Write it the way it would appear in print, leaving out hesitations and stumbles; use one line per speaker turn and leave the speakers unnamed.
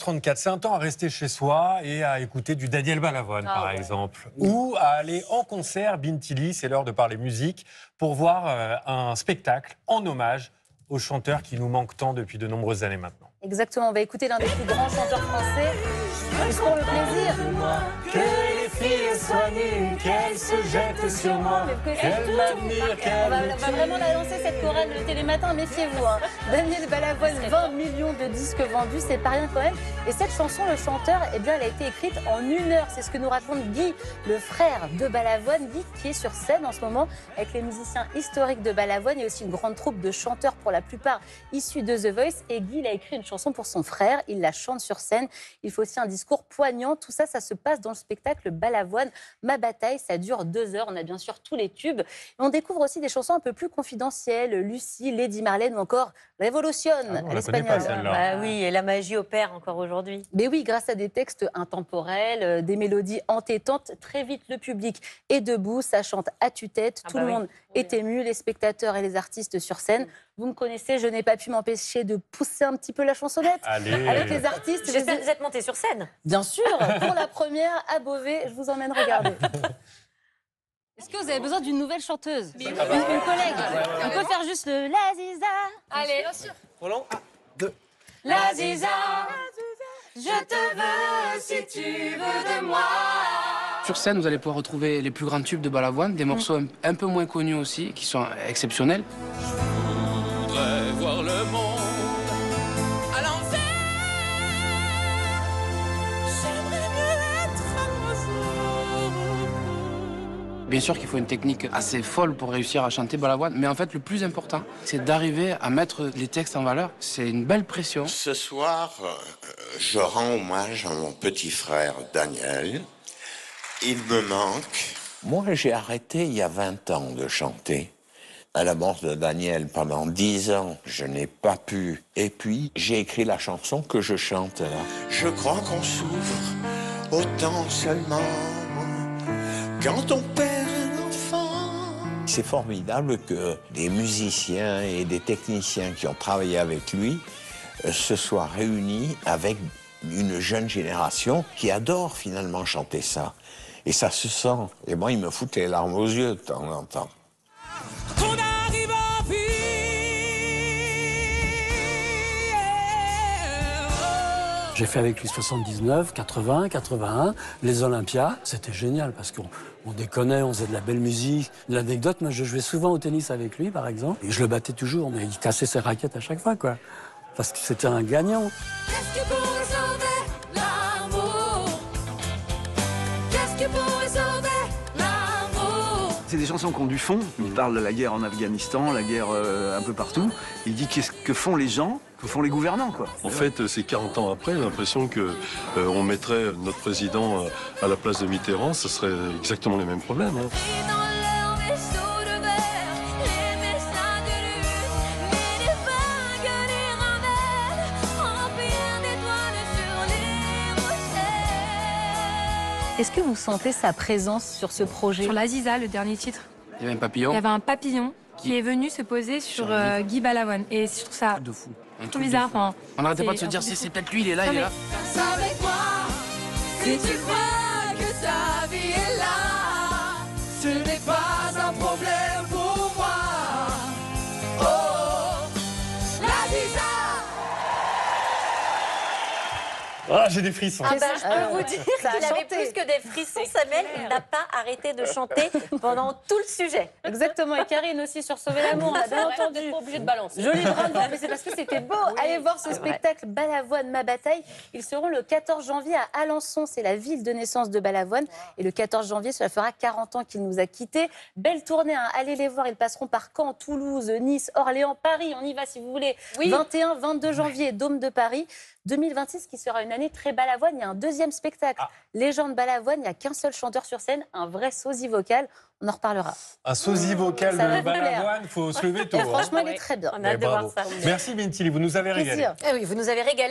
16h34, c'est un temps à rester chez soi et à écouter du Daniel Balavoine, par exemple. Ou à aller en concert, Bintili, c'est l'heure de parler musique, pour voir un spectacle en hommage aux chanteurs qui nous manquent tant depuis de nombreuses années maintenant.
Exactement, on va écouter l'un des plus grands chanteurs français, juste pour le plaisir.
Que les filles soient nues, qu'elles se jettent sur moi, qu'elles m'admirent,
On va vraiment la lancer cette chorale de Télématin, méfiez-vous. Hein. Daniel Balavoine, 20 millions de disques vendus, c'est pas rien quand même. Et cette chanson, le chanteur, eh bien, elle a été écrite en 1 heure. C'est ce que nous raconte Guy, le frère de Balavoine, Guy qui est sur scène en ce moment avec les musiciens historiques de Balavoine. Il y a aussi une grande troupe de chanteurs, pour la plupart issus de The Voice. Et Guy, il a écrit une chanson pour son frère, il la chante sur scène. Il faut aussi un discours poignant. Tout ça, ça se passe dans le spectacle Balavoine, Ma bataille. Ça dure 2 heures. On a bien sûr tous les tubes. Et on découvre aussi des chansons un peu plus confidentielles. Lucie, Lady Marlène ou encore Révolution à l'espagnol.
Bah oui, et la magie opère encore aujourd'hui.
Mais oui, grâce à des textes intemporels, des mélodies entêtantes, très vite le public est debout, ça chante à tue-tête, tout le monde est ému, les spectateurs et les artistes sur scène. Vous me connaissez, je n'ai pas pu m'empêcher de pousser un petit peu la chansonnette avec les artistes.
J'espère que vous êtes montés sur scène.
Bien sûr, pour la première à Beauvais, je vous emmène regarder. Est-ce que vous avez besoin d'une nouvelle chanteuse, une collègue? On peut faire juste le La Ziza.
Allez, bien sûr.
Roland, 1, 2.
La Ziza, je te veux si tu veux de moi.
Sur scène, vous allez pouvoir retrouver les plus grands tubes de Balavoine, des morceaux un peu moins connus aussi, qui sont exceptionnels.
Je voudrais voir le monde à l'envers. J'aimerais mieux être un oiseau.
Bien sûr qu'il faut une technique assez folle pour réussir à chanter Balavoine, mais en fait, le plus important, c'est d'arriver à mettre les textes en valeur. C'est une belle pression.
Ce soir, je rends hommage à mon petit frère Daniel. Il me manque. Moi, j'ai arrêté il y a 20 ans de chanter. À la mort de Daniel, pendant 10 ans, je n'ai pas pu. Et puis, j'ai écrit la chanson que je chante là. Je crois qu'on souffre autant seulement quand on perd un enfant. C'est formidable que des musiciens et des techniciens qui ont travaillé avec lui se soient réunis avec une jeune génération qui adore finalement chanter ça. Et ça se sent. Et moi, il me fout les larmes aux yeux de temps en temps.
Qu'on arrive en vie.
J'ai fait avec lui 79, 80, 81, les Olympias. C'était génial parce qu'on déconnait, on faisait de la belle musique. L'anecdote, moi, je jouais souvent au tennis avec lui, par exemple. Et je le battais toujours, mais il cassait ses raquettes à chaque fois, quoi. Parce que c'était un gagnant.
Qu'est-ce que pour sauver l'amour? Qu'est-ce que pour sauver l'amour?
C'est des chansons qui ont du fond. Il parle de la guerre en Afghanistan, la guerre un peu partout. Il dit qu'est-ce que font les gens, que font les gouvernants, quoi.
En fait, c'est 40 ans après, j'ai l'impression qu'on mettrait notre président à la place de Mitterrand, ce serait exactement les mêmes problèmes. Hein.
Et dans leur vaisseau de verre, les messages de lune, mais les vagues les ramènent, remplies d'étoiles sur les rochers.
Est-ce que vous sentez sa présence sur ce projet?
Sur La Ziza, le dernier titre,
Il y avait un
il
papillon.
y avait un papillon qui est venu se poser sur Guy Balavoine. Et je trouve ça
De fou. Un
trop
truc
bizarre.
de fou.
Enfin,
On n'arrêtait pas de se
c'est
dire,
un truc de
c'est
fou.
peut-être lui, il est là,
Non,
il est
mais-
là.
Avec moi, si tu crois que ta vie est là, ce n'est pas un problème pour moi. Oh, la Ziza.
Ah, j'ai des frissons.
Ah bah, je peux vous dire
ça a
qu'il avait
chanté.
plus que des frissons, Samuel. Il n'a pas arrêté de chanter pendant tout le sujet.
Exactement, et Karine aussi sur Sauver l'amour, on a bien entendu.
Pas obligé de balancer.
Joli bravo, mais c'est parce que c'était beau. Allez voir ce spectacle Balavoine, Ma bataille. Ils seront le 14 janvier à Alençon, c'est la ville de naissance de Balavoine. Et le 14 janvier, cela fera 40 ans qu'il nous a quittés. Belle tournée, hein. Allez les voir, ils passeront par Caen, Toulouse, Nice, Orléans, Paris. On y va si vous voulez. 21, 22 janvier, Dôme de Paris. 2026 qui sera une année très Balavoine. Il y a un deuxième spectacle. Légende Balavoine, il n'y a qu'un seul chanteur sur scène, un vrai sosie vocal. On en reparlera.
Un sosie vocal
Ça va
de
vous plaire.
Balavoine, il faut se lever tôt.
Et
hein.
franchement, il est très bien.
On a hâte de voir ça.
Merci Bintili, vous nous avez régalé.
Plaisir.
Eh oui, vous nous avez régalé.